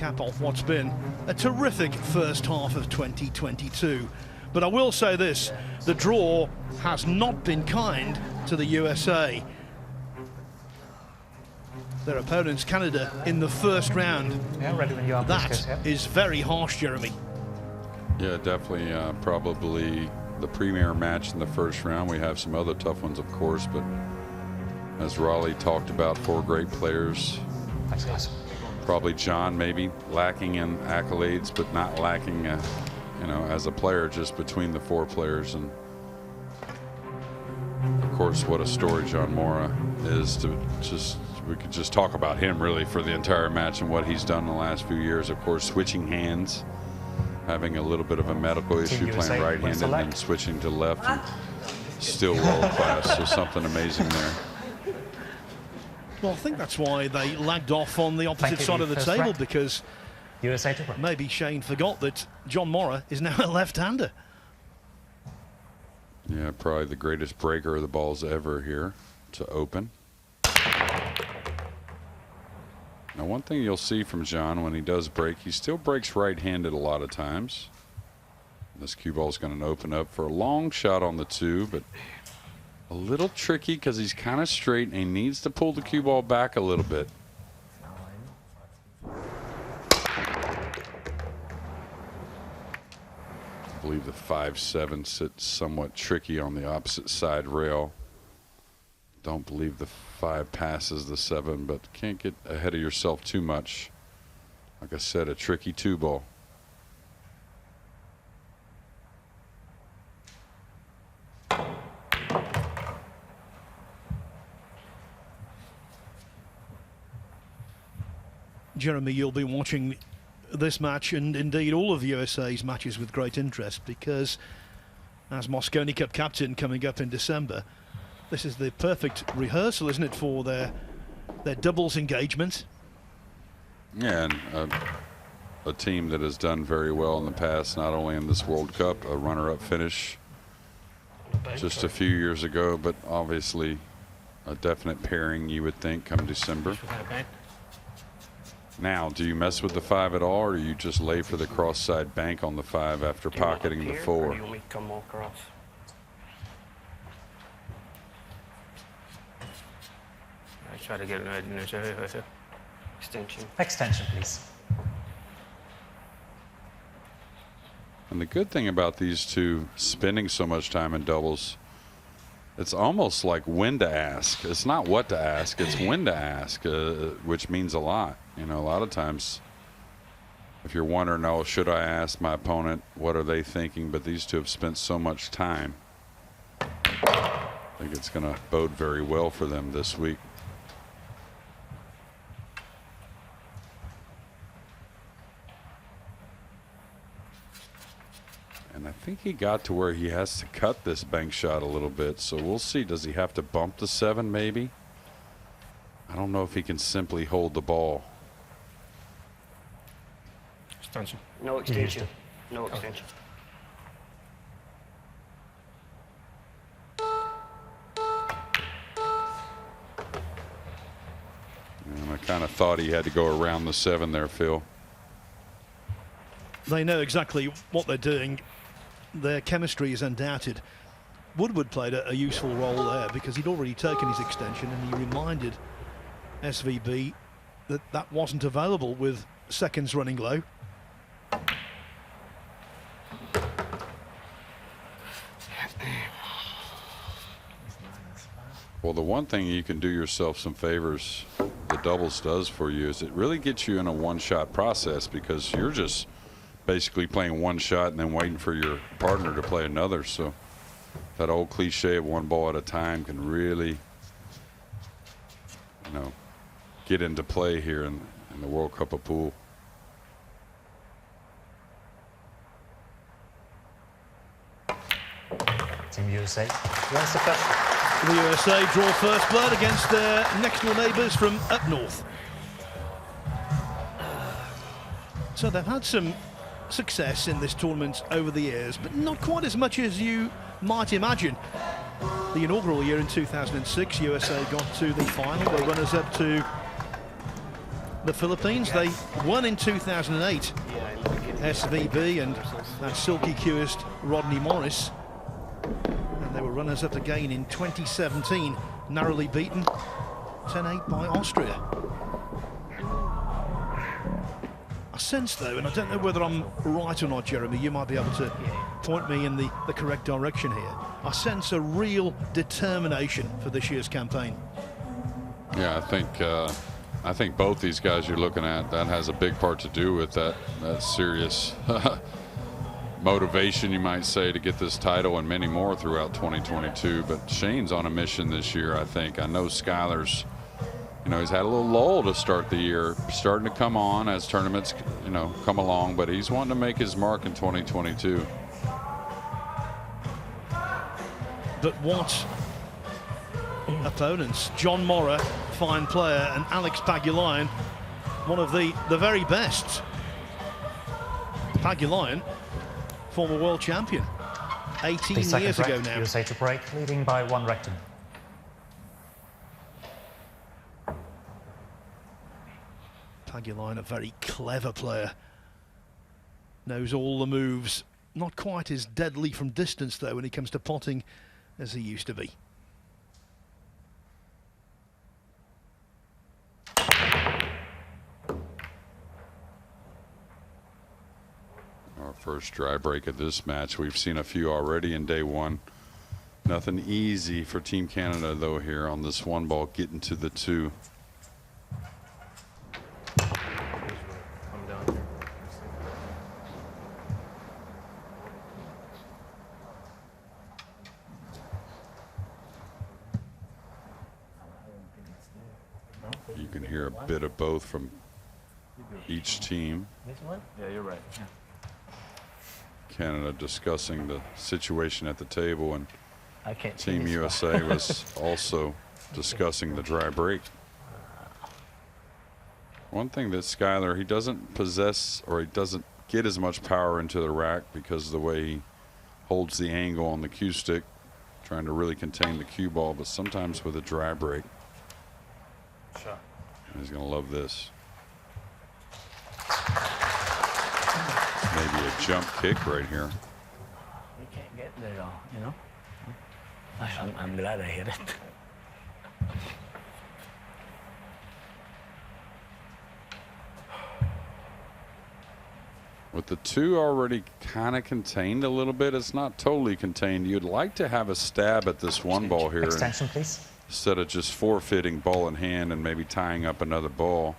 cap off what's been a terrific first half of 2022. But I will say this, the draw has not been kind to the USA. Their opponents, Canada, in the first round. Yeah, ready when you are. That is very harsh, Jeremy. Yeah, definitely. Probably the premier match in the first round. We have some other tough ones, of course, but as Raleigh talked about, 4 great players. Thanks, guys. Probably John maybe lacking in accolades, but not lacking, you know, as a player, just between the 4 players. And of course, what a story John Morra is. To just, we could just talk about him really for the entire match and what he's done in the last few years. Of course, switching hands, having a little bit of a medical issue, playing right-handed and then switching to left, and still world class. So something amazing there. Well, I think that's why they lagged off on the opposite side of the table, because USA maybe Shane forgot that John Morra is now a left-hander. Yeah, probably the greatest breaker of the balls ever here to open. Now, one thing you'll see from John when he does break, he still breaks right-handed a lot of times. This cue ball is going to open up for a long shot on the 2, but a little tricky because he's kind of straight and he needs to pull the cue ball back a little bit. I believe the 5-7 sits somewhat tricky on the opposite side rail. Don't believe the 5 passes the 7, but can't get ahead of yourself too much. Like I said, a tricky 2 ball. Jeremy, you'll be watching this match and indeed all of USA's matches with great interest, because as Mosconi Cup captain coming up in December, this is the perfect rehearsal, isn't it, for their doubles engagement? Yeah, and a team that has done very well in the past, not only in this World Cup, a runner-up finish just a few years ago, but obviously a definite pairing, you would think, come December. Now, do you mess with the 5 at all, or do you just lay for the cross-side bank on the 5 after pocketing the 4? Or do you want me to come more across? I try to get an extension. Extension, please. And the good thing about these two spending so much time in doubles, it's almost like when to ask. It's not what to ask, it's when to ask, which means a lot. You know, a lot of times if you're wondering, oh, should I ask my opponent, what are they thinking? But these two have spent so much time. I think it's going to bode very well for them this week. And I think he got to where he has to cut this bank shot a little bit. So we'll see. Does he have to bump the 7 maybe? I don't know if he can simply hold the ball. Extension. No extension. No extension. And I kind of thought he had to go around the 7 there, Phil. They know exactly what they're doing. Their chemistry is undoubted. Woodward played a useful role there because he'd already taken his extension, and he reminded SVB that that wasn't available with seconds running low. Well, the one thing you can do yourself some favors, the doubles does for you, is it really gets you in a one-shot process, because you're just basically playing one shot and then waiting for your partner to play another. So that old cliche of one ball at a time can really, you know, get into play here in the World Cup of Pool. Team USA wins the cup. The USA draw first blood against their next-door neighbours from up north. So they've had some success in this tournament over the years, but not quite as much as you might imagine. The inaugural year in 2006, USA got to the final. They were runners-up to the Philippines. They won in 2008, SVB and that silky-cursed Rodney Morris. And they were runners-up again in 2017, narrowly beaten 10-8 by Austria. I sense, though, and I don't know whether I'm right or not, Jeremy, you might be able to point me in the correct direction here. I sense a real determination for this year's campaign. Yeah, I think both these guys you're looking at, that has a big part to do with that serious motivation, you might say, to get this title and many more throughout 2022. But Shane's on a mission this year, I think. I know Skyler's, he's had a little lull to start the year, starting to come on as tournaments, come along, but he's wanting to make his mark in 2022. But what opponents? John Morra, fine player, and Alex Pagulayan, one of the very best. Pagulayan, former world champion, 18 years ago now. USA to break, leading by 1 rectum. Pagulayan, a very clever player, knows all the moves. Not quite as deadly from distance, though, when it comes to potting as he used to be. Our first dry break of this match. We've seen a few already in day one. Nothing easy for Team Canada, though, here on this one ball, getting to the 2. You can hear a bit of both from each team. This one? Yeah, you're right. Yeah. Canada discussing the situation at the table, and I can't see Team this USA was also discussing the dry break. One thing that Skyler, he doesn't possess, or he doesn't get as much power into the rack because of the way he holds the angle on the cue stick, trying to really contain the cue ball, but sometimes with a dry break. Sure. He's going to love this. Maybe a jump kick right here. You can't get there, though, I'm glad I hit it. With the 2 already kind of contained a little bit, it's not totally contained. You'd like to have a stab at this one ball here. Extension, please. Instead of just forfeiting ball in hand and maybe tying up another ball.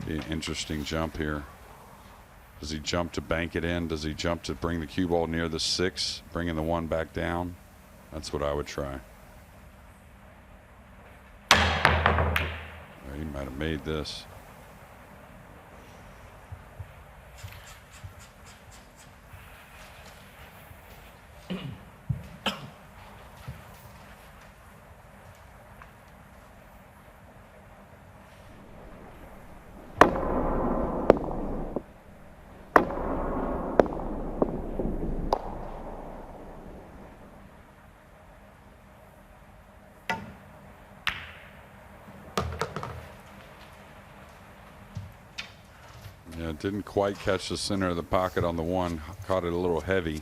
Be an interesting jump here. Does he jump to bank it in? Does he jump to bring the cue ball near the 6, bringing the 1 back down? That's what I would try. He might have made this. Yeah, didn't quite catch the center of the pocket on the 1. Caught it a little heavy.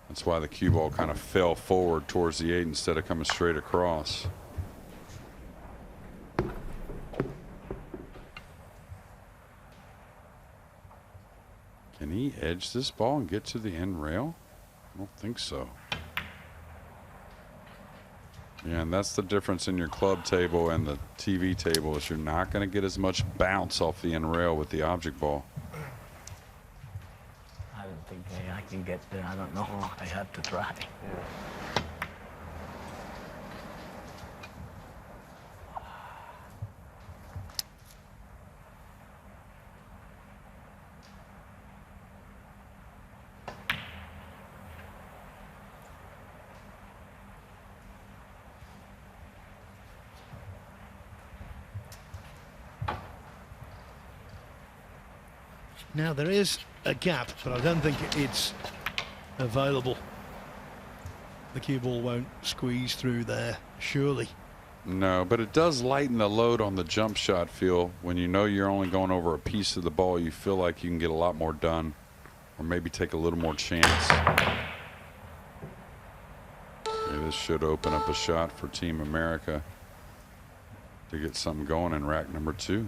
That's why the cue ball kind of fell forward towards the 8 instead of coming straight across. Can he edge this ball and get to the end rail? I don't think so. Yeah, and that's the difference in your club table and the TV table, is you're not going to get as much bounce off the end rail with the object ball. I don't think I can get there. I don't know. I have to try. Yeah. Now there is a gap, but I don't think it's available the cue ball won't squeeze through there, surely. No, but it does lighten the load on the jump shot feel. When you know you're only going over a piece of the ball, you feel like you can get a lot more done, or maybe take a little more chance. Okay, this should open up a shot for Team America to get something going in rack number 2.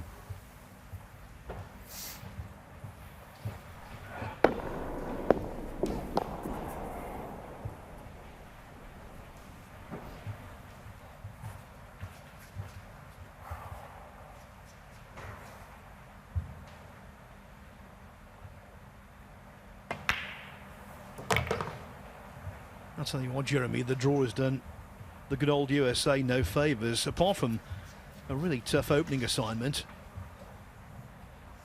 I'll tell you what, Jeremy, the draw has done the good old USA no favours, apart from a really tough opening assignment.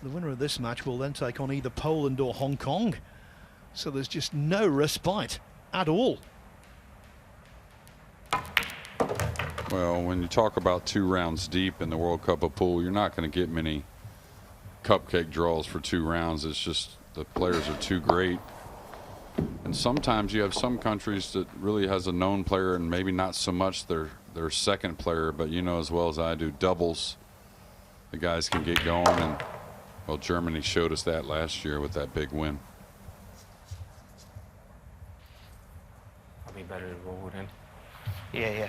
The winner of this match will then take on either Poland or Hong Kong, so there's just no respite at all. Well, when you talk about 2 rounds deep in the World Cup of Pool, you're not going to get many cupcake draws for 2 rounds. It's just the players are too great. And sometimes you have some countries that really has a known player and maybe not so much their second player, but you know as well as I do, doubles, the guys can get going. And well, Germany showed us that last year with that big win. Probably better to roll it in. Yeah.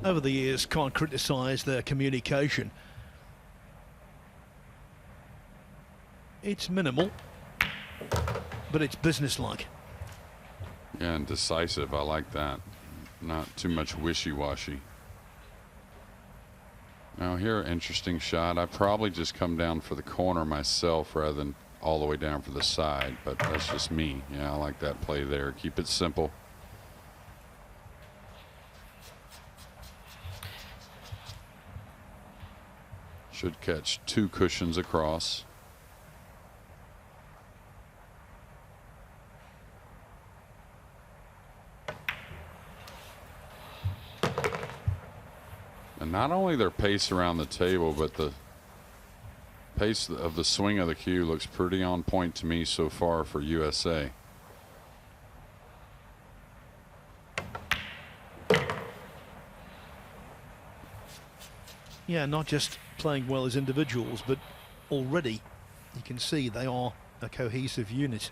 Over the years, can't criticise their communication. It's minimal, but it's businesslike. Yeah, and decisive. I like that. Not too much wishy-washy. Now here, interesting shot. I probably just come down for the corner myself rather than all the way down for the side, but that's just me. Yeah, I like that play there. Keep it simple. Should catch 2 cushions across. And not only their pace around the table, but the pace of the swing of the cue looks pretty on point to me so far for USA. Yeah, not just playing well as individuals, but already you can see they are a cohesive unit.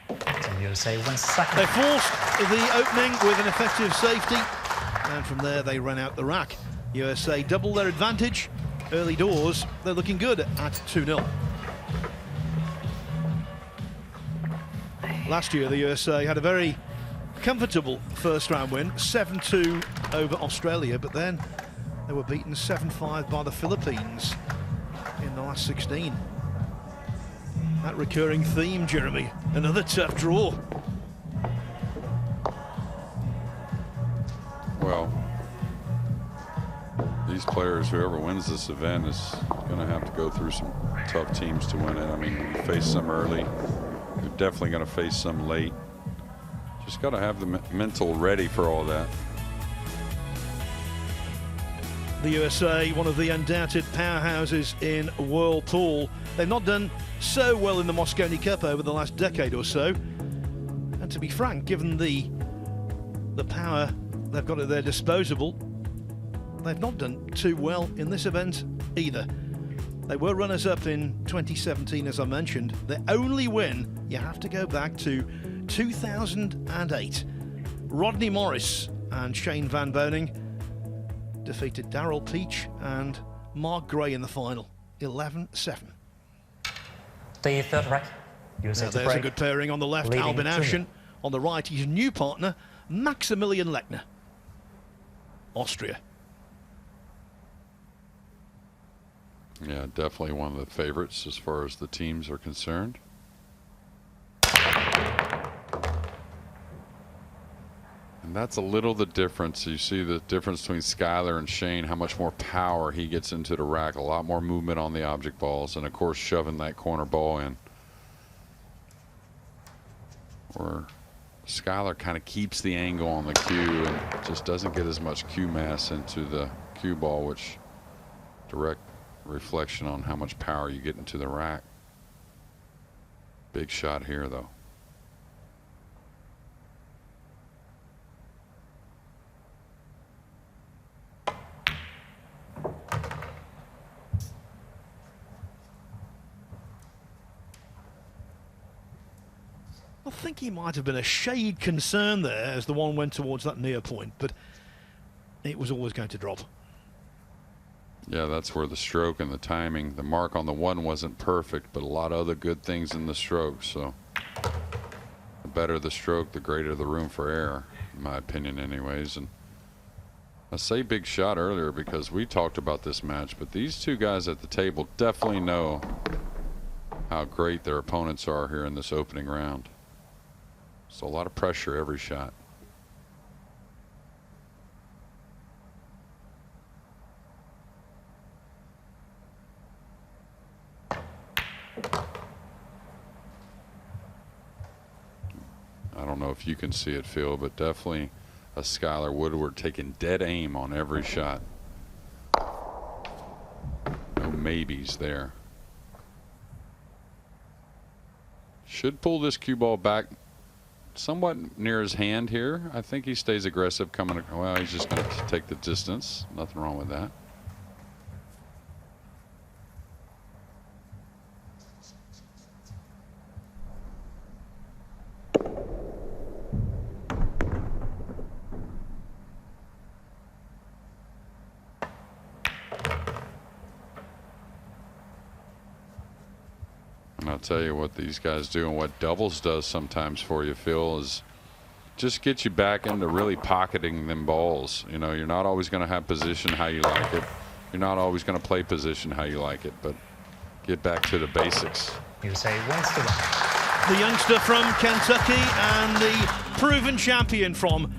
Team USA wins second. They forced the opening with an effective safety, and from there they ran out the rack. USA double their advantage. Early doors, they're looking good at 2-0. Last year the USA had a very comfortable first round win, 7-2 over Australia, but then they were beaten 7-5 by the Philippines in the last 16. That recurring theme, Jeremy, another tough draw. Well, these players, whoever wins this event, is going to have to go through some tough teams to win it. I mean, you face some early, you're definitely going to face some late. Just got to have the mental ready for all that. The USA, one of the undoubted powerhouses in world pool. They've not done so well in the Mosconi Cup over the last decade or so. And to be frank, given the power they've got at their disposal, they've not done too well in this event either. They were runners-up in 2017, as I mentioned. Their only win, you have to go back to 2008. Rodney Morris and Shane Van Boening defeated Darrell Peach and Mark Gray in the final, 11-7. The third rack. USA Now to there's a break. good pairing on the left, Leading Albin 2-0. Ashen. On the right, his new partner, Maximilian Lechner, Austria. Yeah, definitely one of the favorites as far as the teams are concerned. And that's a little the difference. You see the difference between Skyler and Shane, how much more power he gets into the rack, a lot more movement on the object balls, and of course shoving that corner ball in. Or Skyler kind of keeps the angle on the cue and just doesn't get as much cue mass into the cue ball, which direct reflection on how much power you get into the rack. Big shot here, though. I think he might have been a shade concerned there as the one went towards that near point, but it was always going to drop. Yeah, that's where the stroke and the timing, the mark on the one wasn't perfect, but a lot of other good things in the stroke. So the better the stroke, the greater the room for error, in my opinion anyways. And I say big shot earlier because we talked about this match, but these two guys at the table definitely know how great their opponents are here in this opening round. So a lot of pressure every shot. I don't know if you can see it, Phil, but definitely a Skyler Woodward taking dead aim on every shot. No maybes there. Should pull this cue ball back somewhat near his hand here. I think he stays aggressive coming. Well, he's just going to take the distance. Nothing wrong with that. And I'll tell you what these guys do and what doubles does sometimes for you, Phil, is just get you back into really pocketing them balls. You know, you're not always going to have position how you like it. You're not always going to play position how you like it, but get back to the basics. USA wins the round. The youngster from Kentucky and the proven champion from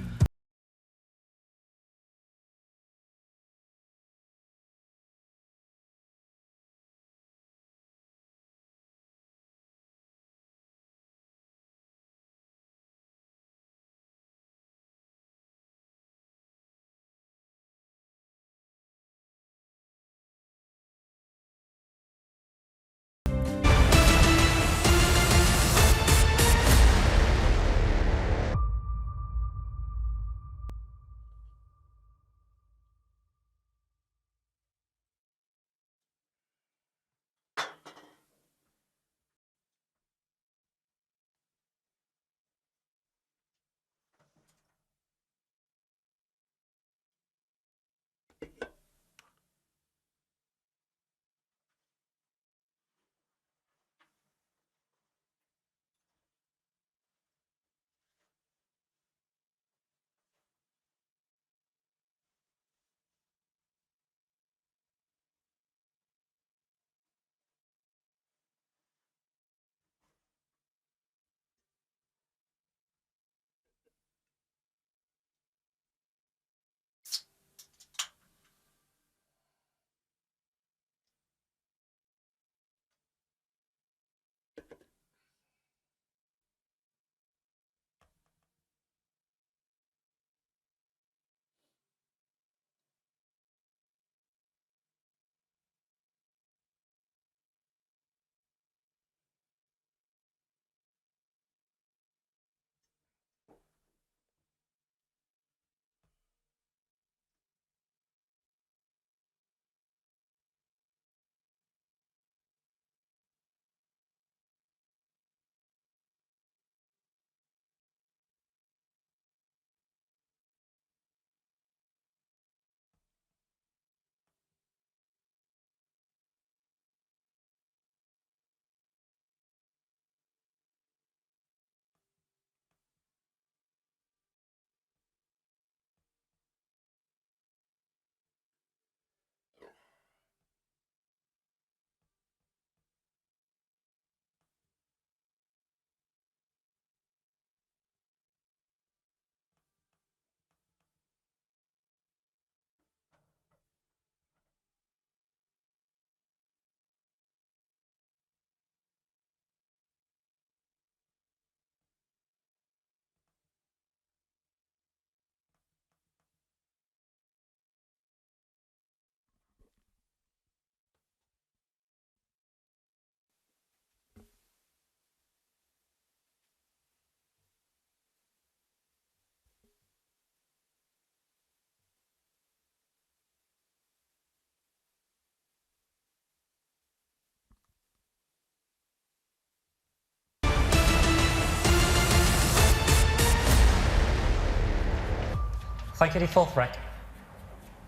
Fight 84th rack.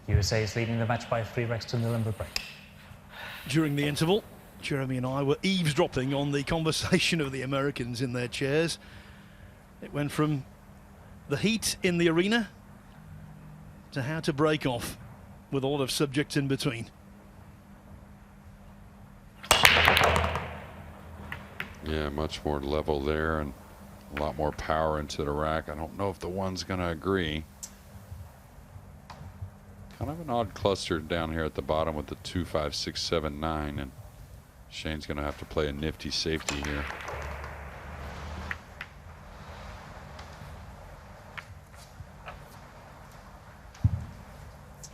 USA is leading the match by 3 racks to 0 in the break. During the interval, Jeremy and I were eavesdropping on the conversation of the Americans in their chairs. It went from the heat in the arena to how to break off, with a lot of subjects in between. Yeah, much more level there and a lot more power into the rack. I don't know if the one's going to agree. Kind of an odd cluster down here at the bottom with the 2, 5, 6, 7, 9, and Shane's going to have to play a nifty safety here.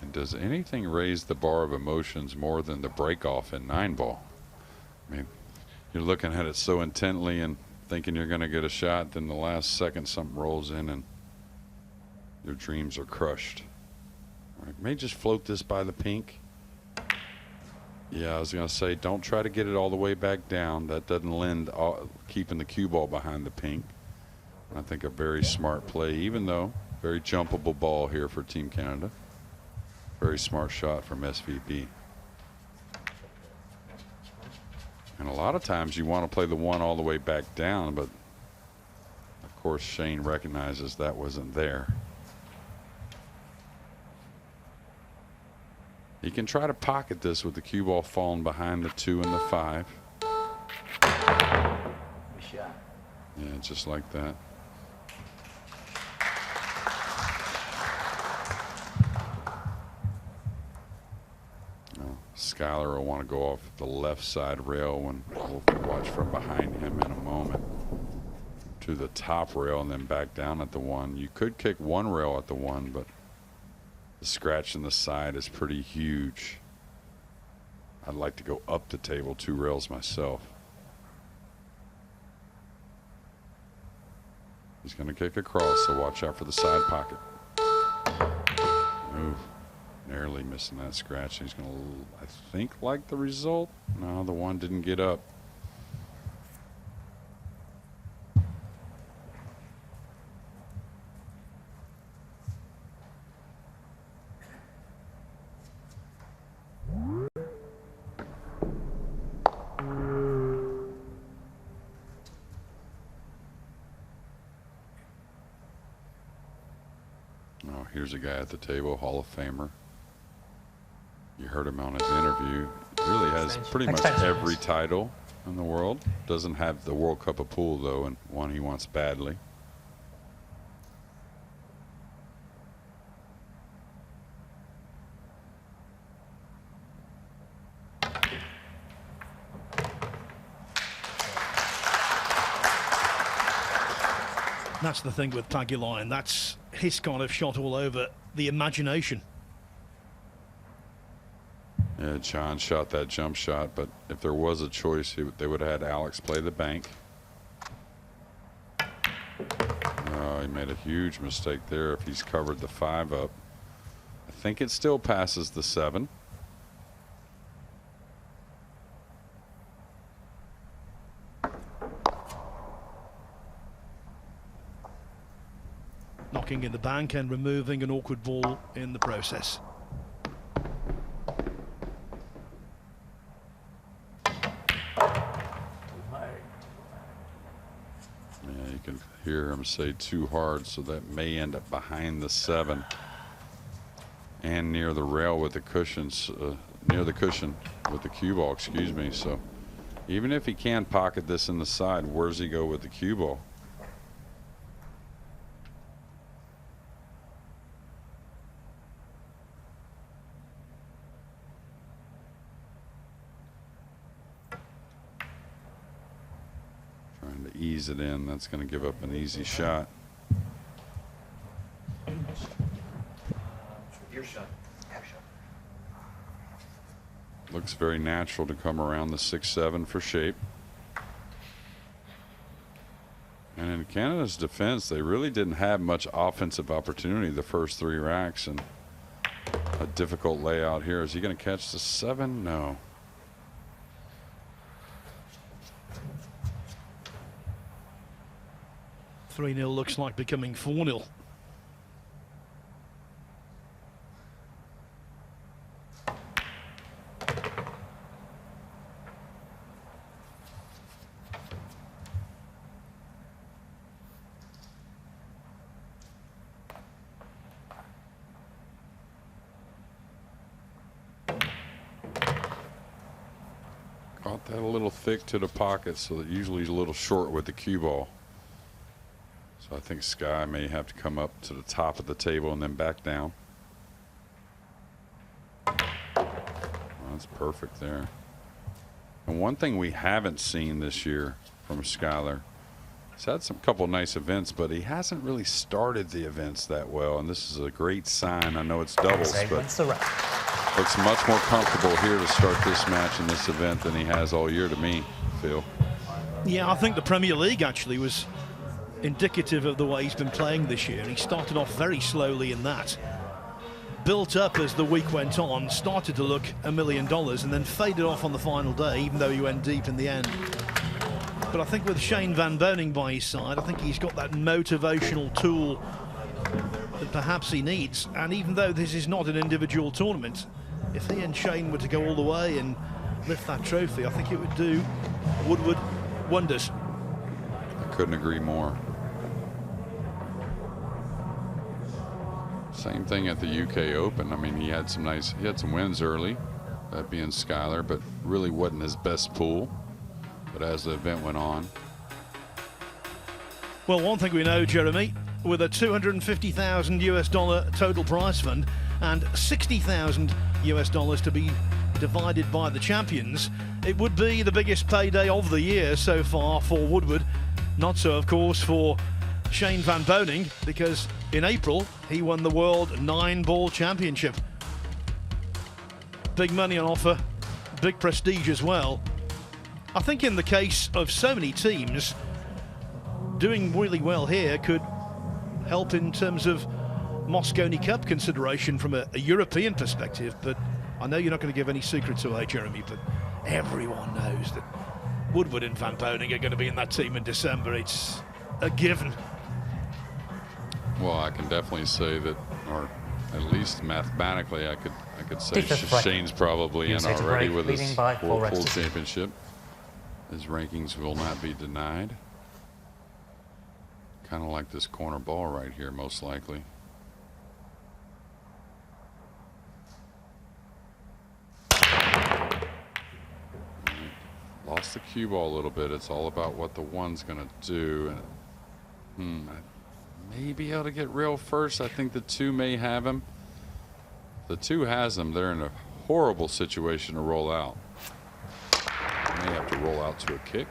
And does anything raise the bar of emotions more than the break-off in 9-ball? I mean, you're looking at it so intently and thinking you're going to get a shot, then the last second something rolls in and your dreams are crushed. All right, may just float this by the pink. Yeah, I was going to say, don't try to get it all the way back down. That doesn't lend keeping the cue ball behind the pink. I think a very smart play, even though very jumpable ball here for Team Canada. Very smart shot from SVB. And a lot of times you want to play the 1 all the way back down, but of course Shane recognizes that wasn't there. He can try to pocket this with the cue ball falling behind the 2 and the 5. Good shot. Yeah, just like that. Skyler will want to go off the left side rail when we'll watch from behind him in a moment to the top rail and then back down at the 1. You could kick 1 rail at the 1, but the scratch in the side is pretty huge. I'd like to go up the table 2 rails myself. He's going to kick across, so watch out for the side pocket. Ooh. Narrowly missing that scratch. He's going to, I think, like the result. No, the 1 didn't get up. Oh, here's a guy at the table, Hall of Famer. You heard him on his interview. He really has pretty much every title in the world. Doesn't have the World Cup of Pool, though, and one he wants badly. That's the thing with Pagulayan. That's his kind of shot all over the imagination. Yeah, John shot that jump shot, but if there was a choice, they would have had Alex play the bank. Oh, he made a huge mistake there if he's covered the 5 up. I think it still passes the 7. Knocking in the bank and removing an awkward ball in the process. Yeah, you can hear him say too hard, so that may end up behind the 7 and near the rail with the cushions, near the cushion with the cue ball, excuse me. So even if he can pocket this in the side, where does he go with the cue ball? Trying to ease it in. That's going to give up an easy shot. Your shot. Looks very natural to come around the 6-7 for shape. And in Canada's defense, they really didn't have much offensive opportunity the first 3 racks, and a difficult layout here. Is he going to catch the 7? No. Three 0 looks like becoming 4-0. Got a little thick to the pocket, so that usually he's a little short with the cue ball. So I think Sky may have to come up to the top of the table and then back down. Well, that's perfect there. And one thing we haven't seen this year from Skyler, he's had some couple nice events, but he hasn't really started the events that well, and this is a great sign. I know it's doubles, but looks much more comfortable here to start this match in this event than he has all year to me, Phil. Yeah, I think the Premier League actually was indicative of the way he's been playing this year. He started off very slowly in that, built up as the week went on, started to look $1 million, and then faded off on the final day, even though he went deep in the end. But I think with Shane Van Boening by his side, I think he's got that motivational tool that perhaps he needs. And even though this is not an individual tournament, if he and Shane were to go all the way and lift that trophy, I think it would do Woodward wonders. I couldn't agree more. Same thing at the UK Open. I mean, he had some wins early, that being Skyler, but really wasn't his best pool. But as the event went on. Well, one thing we know, Jeremy, with a $250,000 total prize fund and $60,000 to be divided by the champions, it would be the biggest payday of the year so far for Woodward. Not so, of course, for Shane Van Boening, because in April he won the World Nineball Championship. Big money on offer, big prestige as well. I think in the case of so many teams, doing really well here could help in terms of Mosconi Cup consideration from a European perspective. But I know you're not going to give any secrets away, Jeremy, but everyone knows that Woodward and Van Boening are going to be in that team in December. It's a given. Well, I can definitely say that, or at least mathematically, I could say Shane's probably in already with his full championship. His rankings will not be denied. Kind of like this corner ball right here, most likely. Lost the cue ball a little bit. It's all about what the one's going to do. And, I may be able to get real first. I think the two may have him. The two has him. They're in a horrible situation to roll out. May have to roll out to a kick.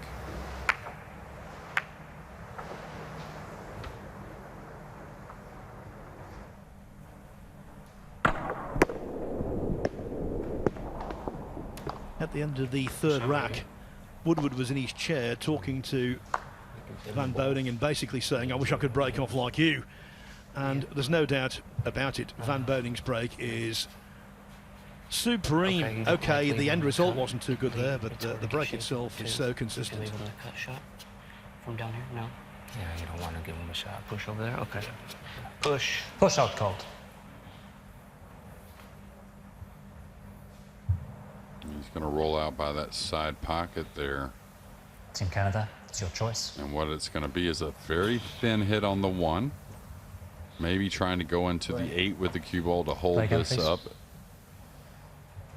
At the end of the third rack, Woodward was in his chair talking to Van Boening and basically saying, I wish I could break off like you. And there's no doubt about it, Van Boening's break is supreme. Okay, the end result wasn't too good there, but the break itself is so consistent. Able to cut shot from down here? No. Yeah, you don't want to give him a shot. Push over there. Okay. Push. Push out cold. He's going to roll out by that side pocket there. Team Canada, it's your choice. And what it's going to be is a very thin hit on the one. Maybe trying to go into the 8 with the cue ball to hold this up.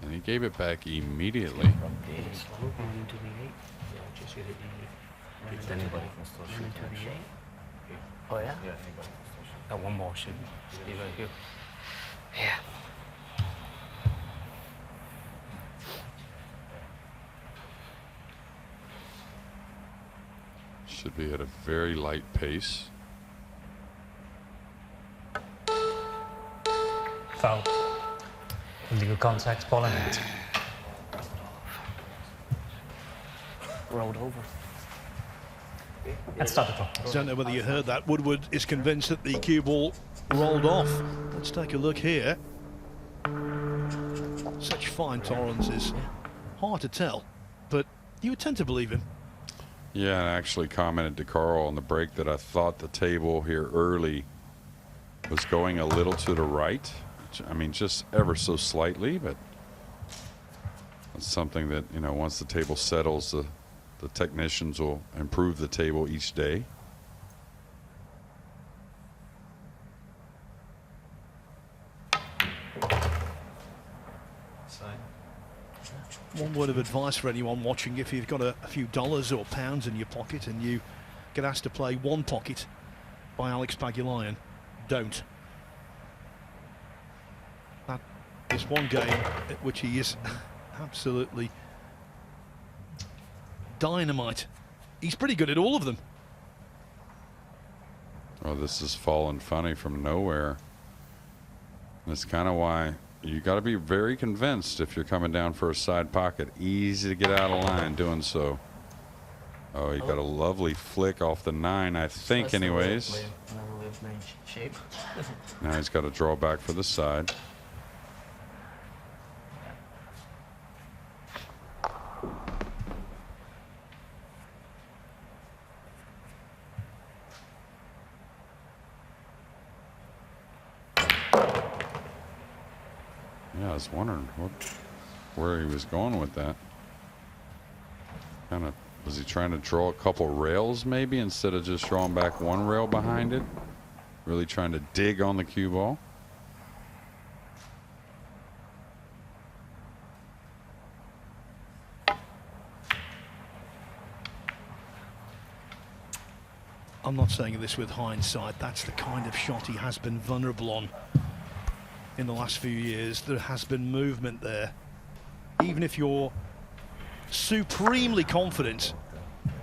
And he gave it back immediately. Oh, yeah? That one more should be right here. Yeah. Should be at a very light pace. Foul. Illegal contact, ball in it. Rolled over. And start the clock. I don't know whether you heard that. Woodward is convinced that the cue ball rolled off. Let's take a look here. Such fine tolerances. Hard to tell, but you would tend to believe him. Yeah, I actually commented to Carl on the break that I thought the table here early was going a little to the right. I mean, just ever so slightly, but it's something that, you know, once the table settles, the technicians will improve the table each day. one word of advice for anyone watching: if you've got a few dollars or pounds in your pocket and you get asked to play one pocket by Alex Pagulayan, don't. That is one game at which he is absolutely dynamite. He's pretty good at all of them. Oh, this is falling funny from nowhere. That's kind of why you got to be very convinced if you're coming down for a side pocket. Easy to get out of line doing so. Oh, he got a lovely flick off the 9, I think, anyways. Now he's got to draw back for the side. Yeah, I was wondering where he was going with that. Kind of, was he trying to draw a couple rails maybe instead of just drawing back one rail behind it? Really trying to dig on the cue ball? I'm not saying this with hindsight. That's the kind of shot he has been vulnerable on in the last few years. There has been movement there. Even if you're supremely confident,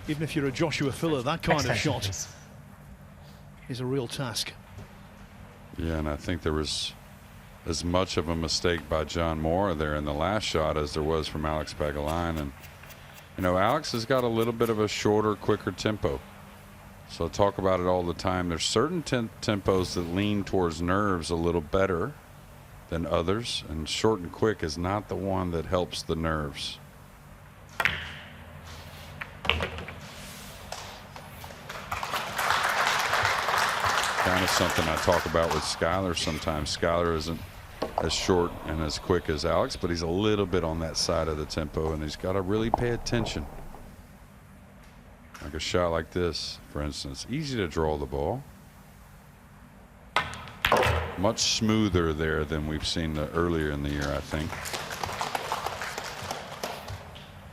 even if you're a Joshua Filler, that kind of shot is a real task. Yeah, and I think there was as much of a mistake by John Morra there in the last shot as there was from Alex Pagulayan. And, you know, Alex has got a little bit of a shorter, quicker tempo. So I talk about it all the time. There's certain tempos that lean towards nerves a little better than others, and short and quick is not the one that helps the nerves. Kind of something I talk about with Skyler sometimes. Skyler isn't as short and as quick as Alex, but he's a little bit on that side of the tempo, and he's got to really pay attention. Like a shot like this, for instance, easy to draw the ball. Much smoother there than we've seen earlier in the year, I think.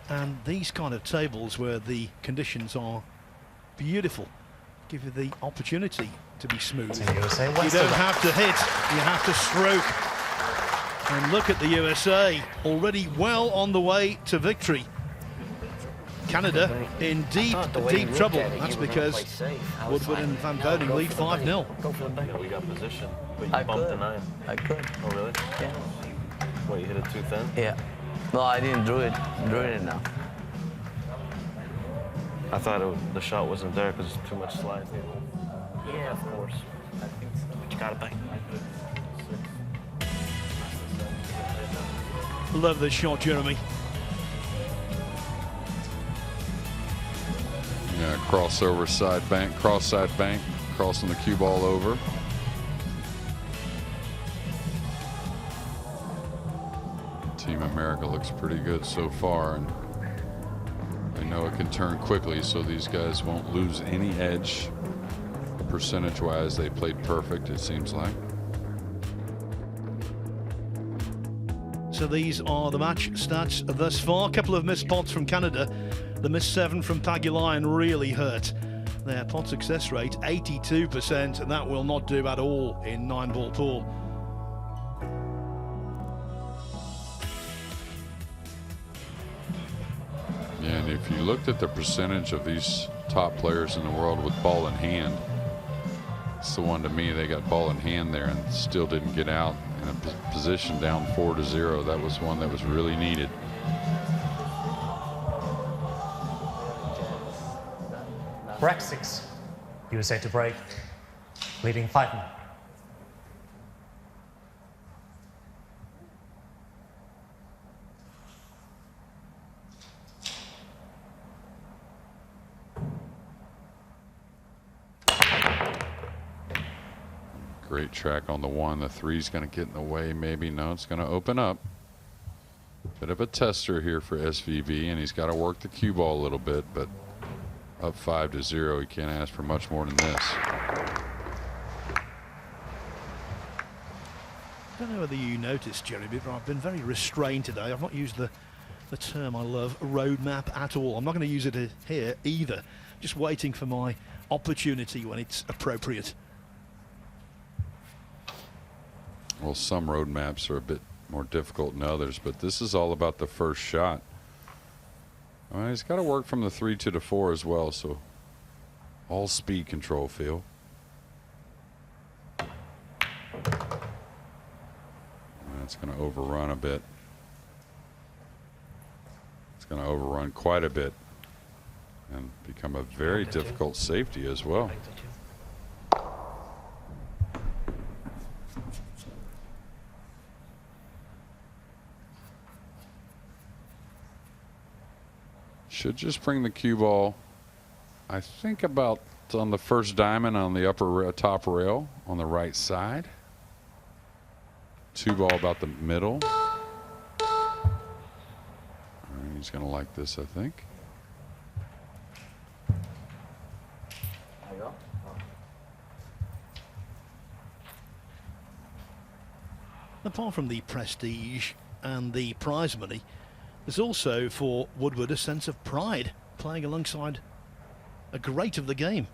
And these kind of tables where the conditions are beautiful give you the opportunity to be smooth. You don't have to hit, you have to stroke. And look at the USA, already well on the way to victory. Canada in deep trouble. That's because Woodward and Van Boening lead 5-0. Yeah, we got position, but you bumped the 9. I could. Oh, really? Yeah. What, you hit it too thin? Yeah. No, I didn't draw it. Drew it now. I thought the shot wasn't there because it's too much slide. Yeah, of course. I think so. But you got it back. Love this shot, Jeremy. Yeah, crossover side bank, cross side bank, crossing the cue ball over. Team America looks pretty good so far, and they know it can turn quickly, so these guys won't lose any edge. Percentage-wise, they played perfect, it seems like. So these are the match stats thus far. A couple of missed pots from Canada. The missed 7 from Pagulayan really hurt. Their pot success rate, 82%, and that will not do at all in 9-ball pool. Yeah, and if you looked at the percentage of these top players in the world with ball in hand, it's the one to me. They got ball in hand there and still didn't get out in a position down 4-0. That was one that was really needed. Break 6. USA to break, leading 5-0. Great track on the 1. The 3's going to get in the way, maybe. No, it's going to open up. Bit of a tester here for SVB, and he's got to work the cue ball a little bit, but up 5-0, he can't ask for much more than this. I don't know whether you noticed, Jeremy, but I've been very restrained today. I've not used the the term I love, roadmap at all. I'm not going to use it here either. Just waiting for my opportunity when it's appropriate. Well, some roadmaps are a bit more difficult than others, but this is all about the first shot. Well, he's got to work from the 3 to the 4 as well, so all speed control, Phil. That's going to overrun a bit. It's going to overrun quite a bit and become a very difficult safety as well. Should just bring the cue ball, I think, about on the first diamond on the top rail on the right side. 2 ball about the middle. All right, he's going to like this, I think. There you go. Apart from the prestige and the prize money, there's also for Woodward a sense of pride playing alongside a great of the game.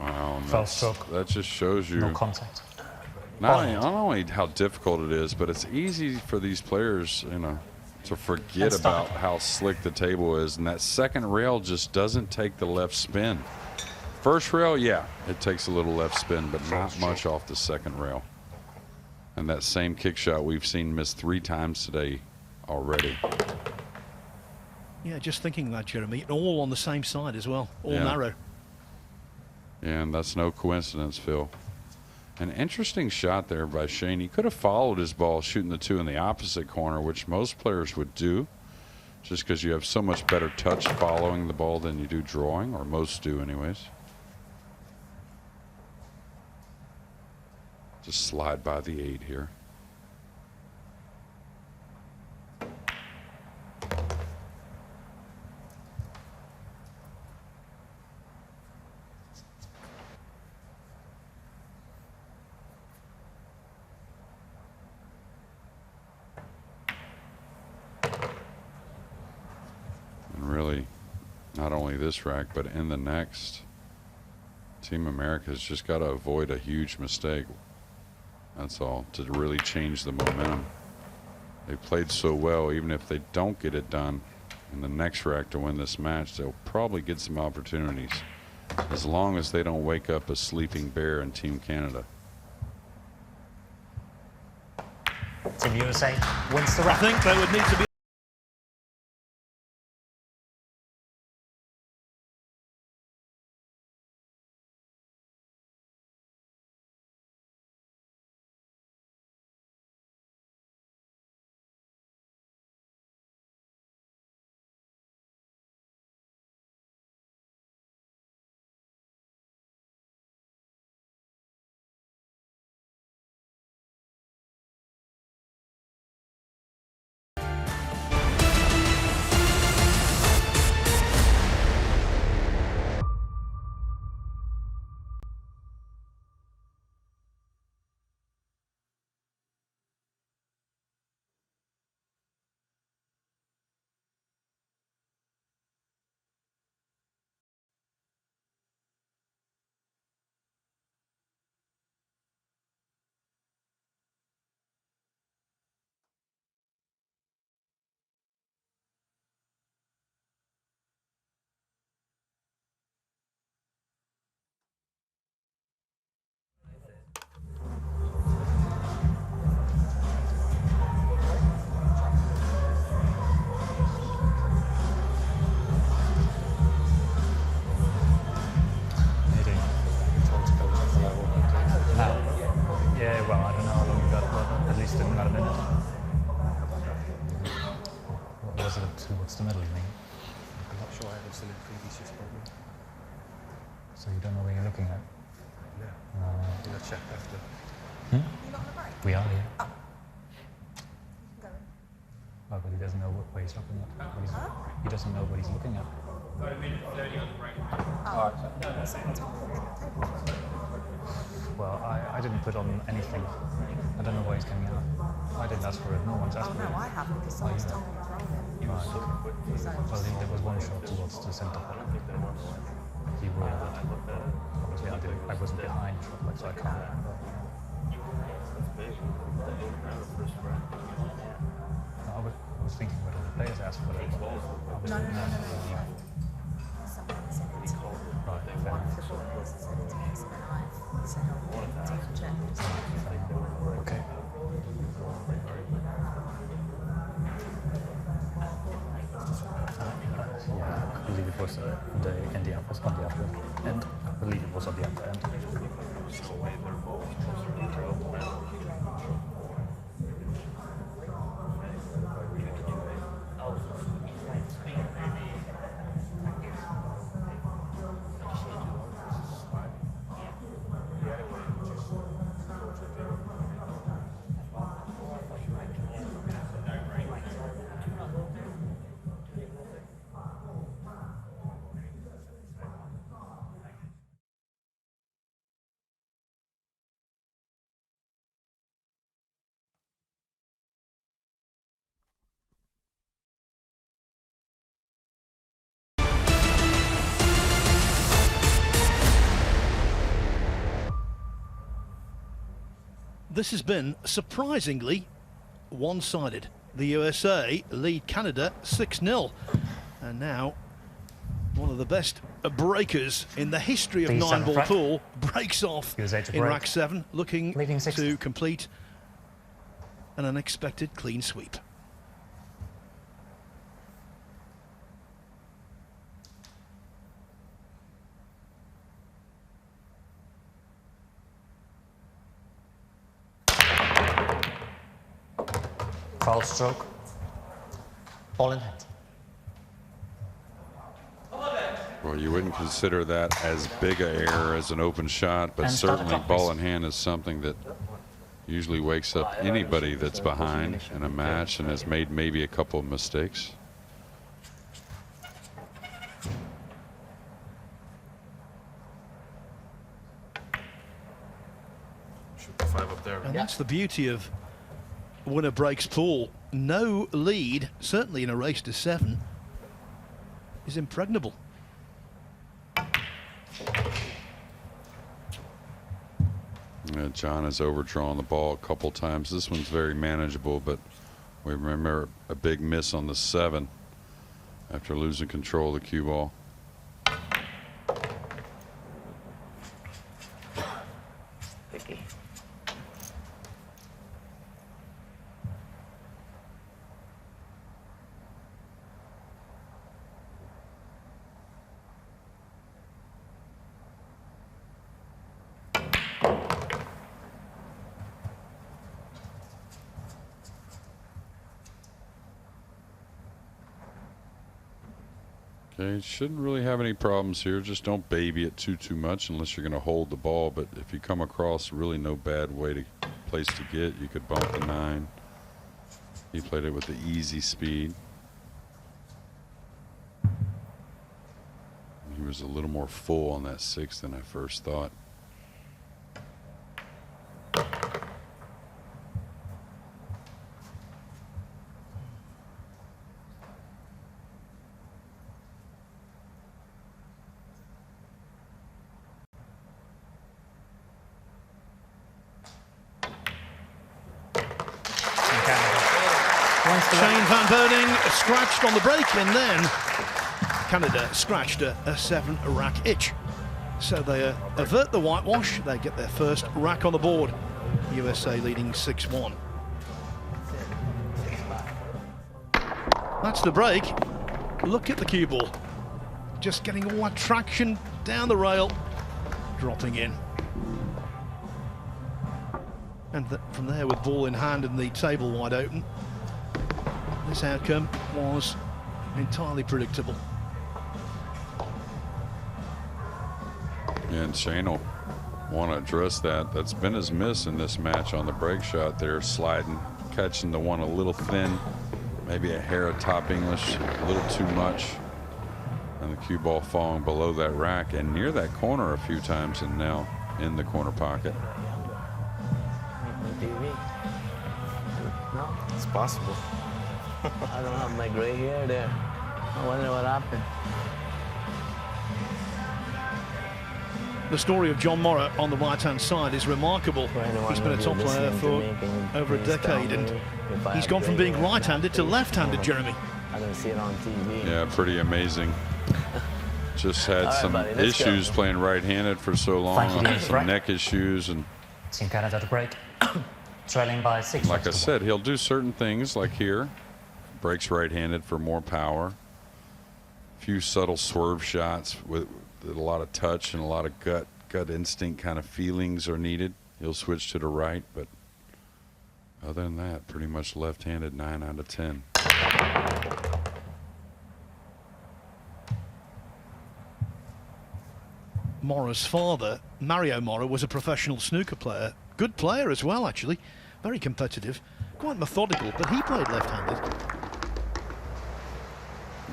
Wow, Foul stroke. that just shows you No contact. not only how difficult it is, but it's easy for these players, you know, to forget That's about fine. how slick the table is, and that second rail just doesn't take the left spin. First rail, yeah, it takes a little left spin, but not much off the second rail. And that same kick shot we've seen miss 3 times today already. Yeah, just thinking that, Jeremy, all on the same side as well, all Yeah. narrow. And that's no coincidence, Phil. An interesting shot there by Shane. He could have followed his ball shooting the 2 in the opposite corner, which most players would do, just because you have so much better touch following the ball than you do drawing, or most do anyways. Just slide by the 8 here. And really, not only this rack, but in the next, Team America's just got to avoid a huge mistake. That's all, to really change the momentum. They played so well, even if they don't get it done in the next rack to win this match, they'll probably get some opportunities, as long as they don't wake up a sleeping bear in Team Canada. Team USA wins the I rack. think there would need to be towards the middle, you mean? I'm not sure I haven't seen it previously. So you don't know where you're looking at? No. We'll check after. Hmm? You not on the break? We are, yeah. Oh. Go in. Oh, but he doesn't know what he's looking at. He doesn't know what he's looking at. Oh. It's on top of the table. Well, I didn't put on anything. I don't know why he's coming out. I didn't ask for it. No one's asked Oh for no, it. I haven't, because someone's told me to throw it. Right. So Well, there was one shot towards the centre. He rolled it. Obviously, I wasn't behind, like, so I can't. I was thinking whether the players asked for it. no. Someone said it to me. Right, fair One enough. of the boys said it to me, so then I said, oh, take a check. Okay. Yeah, I believe it was in the upper, on the upper end. I believe it was on the upper end. This has been surprisingly one-sided. The USA lead Canada 6-0. And now one of the best breakers in the history of Please, Nineball pool breaks off USA to in break. rack 7, looking Leading 6th. to complete an unexpected clean sweep. Foul stroke. Ball in hand. Well, you wouldn't consider that as big an error as an open shot, but And stop the certainly clock, ball please. in hand is something that usually wakes up anybody that's behind in a match and has made maybe a couple of mistakes. Shoot the 5 up there. And that's the beauty of winner breaks pool. No lead, certainly in a race to 7, is impregnable. Yeah, John has overdrawn the ball a couple times. This one's very manageable, but we remember a big miss on the 7 after losing control of the cue ball. Picky. Okay, shouldn't really have any problems here. Just don't baby it too much unless you're going to hold the ball. But if you come across really no bad place to get, you could bump the 9. He played it with the easy speed. He was a little more full on that 6 than I first thought. Shane Van Boening scratched on the break, and then Canada scratched a 7 rack itch. So they avert the whitewash. They get their first rack on the board. USA leading 6-1. That's the break. Look at the cue ball. Just getting all that traction down the rail, dropping in. And from there, with ball in hand and the table wide open, this outcome was entirely predictable. And Shane will want to address that. That's been his miss in this match on the break shot there, sliding, catching the one a little thin, maybe a hair of top English, a little too much, and the cue ball falling below that rack and near that corner a few times, and now in the corner pocket. On TV. No, It's possible. I don't have my gray hair there. I wonder what happened. The story of John Morra on the right-hand side is remarkable. He's been a top player for over a decade, and he's gone from being right-handed to left-handed, Jeremy. I don't see it on TV. Yeah, pretty amazing. Just had some issues playing right-handed for so long, some neck issues, and Team Canada to break. Trailing by 6. like I said, he'll do certain things like here. Breaks right-handed for more power. A few subtle swerve shots with a lot of touch and a lot of gut instinct kind of feelings are needed. He'll switch to the right, but other than that, pretty much left-handed 9 out of 10. Morra's father, Mario Morra, was a professional snooker player. Good player as well, actually. Very competitive. Quite methodical, but he played left-handed.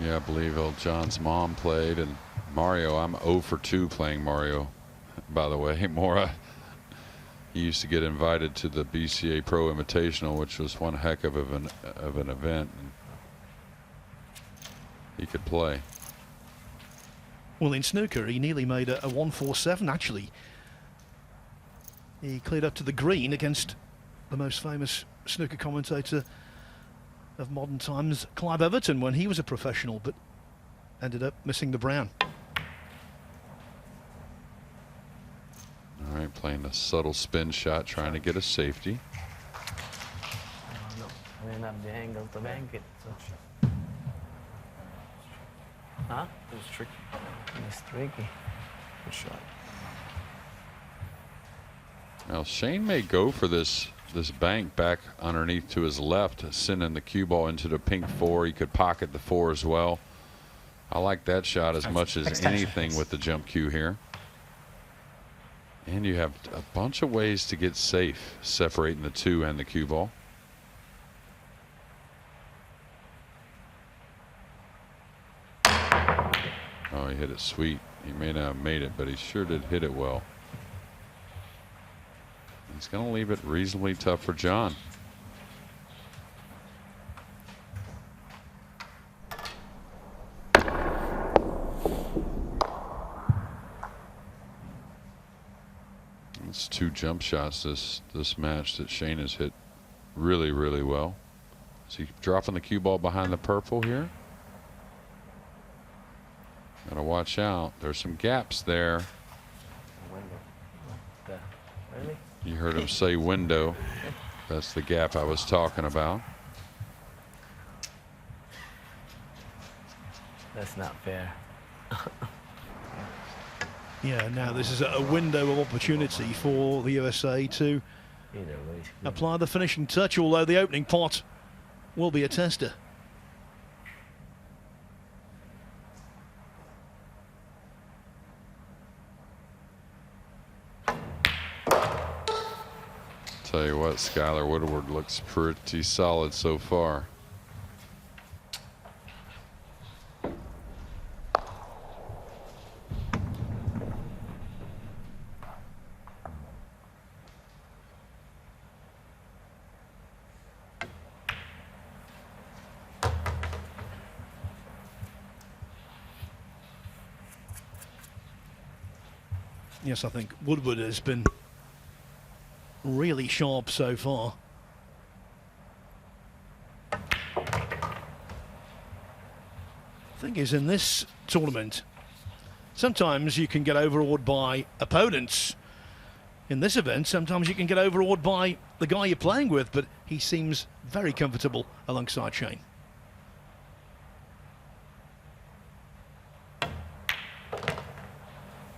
Yeah, I believe old John's mom played, and Mario, I'm 0 for 2 playing Mario. By the way, Morra, he used to get invited to the BCA Pro Invitational, which was one heck of an event. And he could play. Well, in snooker, he nearly made a 147, actually. He cleared up to the green against the most famous snooker commentator of modern times, Clive Everton, when he was a professional, but ended up missing the brown. All right, playing a subtle spin shot, trying to get a safety. Oh, no. I didn't have the angle to bank it. So. Huh? It was tricky. It's tricky. Good shot. Now Shane may go for this bank back underneath to his left, sending the cue ball into the pink 4. He could pocket the 4 as well. I like that shot as much as anything with the jump cue here. And you have a bunch of ways to get safe, separating the 2 and the cue ball. Oh, he hit it sweet. He may not have made it, but he sure did hit it well. He's going to leave it reasonably tough for John. It's 2 jump shots this match that Shane has hit really, really well. Is he dropping the cue ball behind the purple here? Gotta watch out. There's some gaps there. Really? You heard him say window. That's the gap I was talking about. That's not fair. Yeah, now this is a window of opportunity for the USA to Either way. apply the finishing touch, although the opening pot will be a tester. Tell you what, Skyler Woodward looks pretty solid so far. Yes, I think Woodward has been really sharp so far. Thing is, in this tournament, sometimes you can get overawed by opponents. In this event, sometimes you can get overawed by the guy you're playing with, but he seems very comfortable alongside Shane.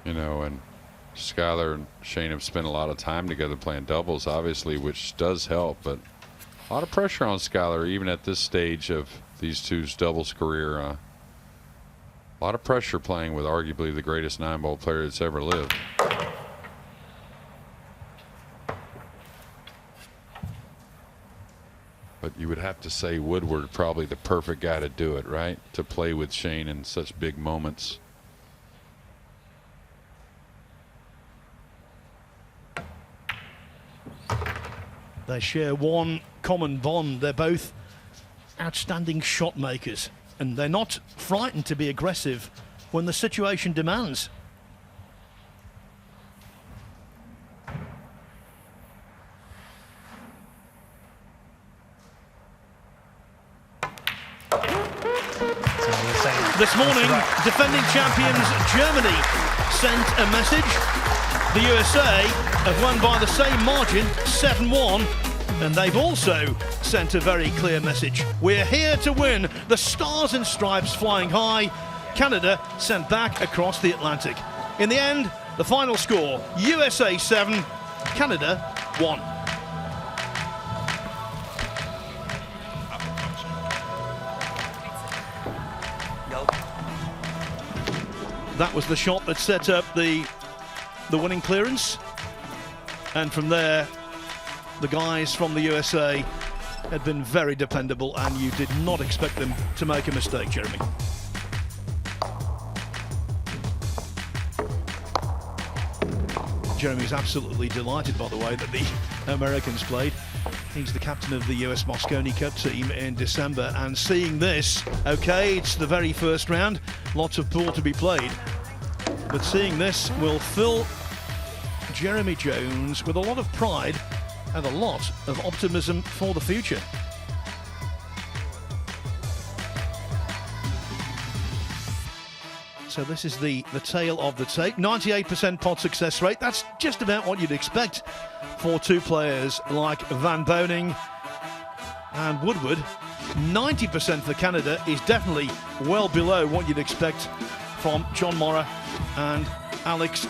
You know, and Skyler and Shane have spent a lot of time together playing doubles, obviously, which does help, but a lot of pressure on Skyler, even at this stage of these two's doubles career. A lot of pressure playing with arguably the greatest 9-ball player that's ever lived. But you would have to say Woodward probably the perfect guy to do it, right? To play with Shane in such big moments. They share one common bond. They're both outstanding shot makers, and they're not frightened to be aggressive when the situation demands. This morning, defending champions Germany sent a message. The USA have won by the same margin, 7-1, and they've also sent a very clear message. We're here to win. The stars and stripes flying high. Canada sent back across the Atlantic. In the end, the final score, USA 7, Canada 1. That was the shot that set up the winning clearance, and from there the guys from the USA had been very dependable, and you did not expect them to make a mistake, Jeremy. Jeremy's absolutely delighted, by the way, that the Americans played. He's the captain of the US Mosconi Cup team in December, and seeing this, okay, it's the very first round, lots of pool to be played, but seeing this will fill Jeremy Jones with a lot of pride and a lot of optimism for the future. So this is the tail of the tape. 98% pot success rate. That's just about what you'd expect for two players like Van Boening and Woodward. 90% for Canada is definitely well below what you'd expect from John Morra and Alex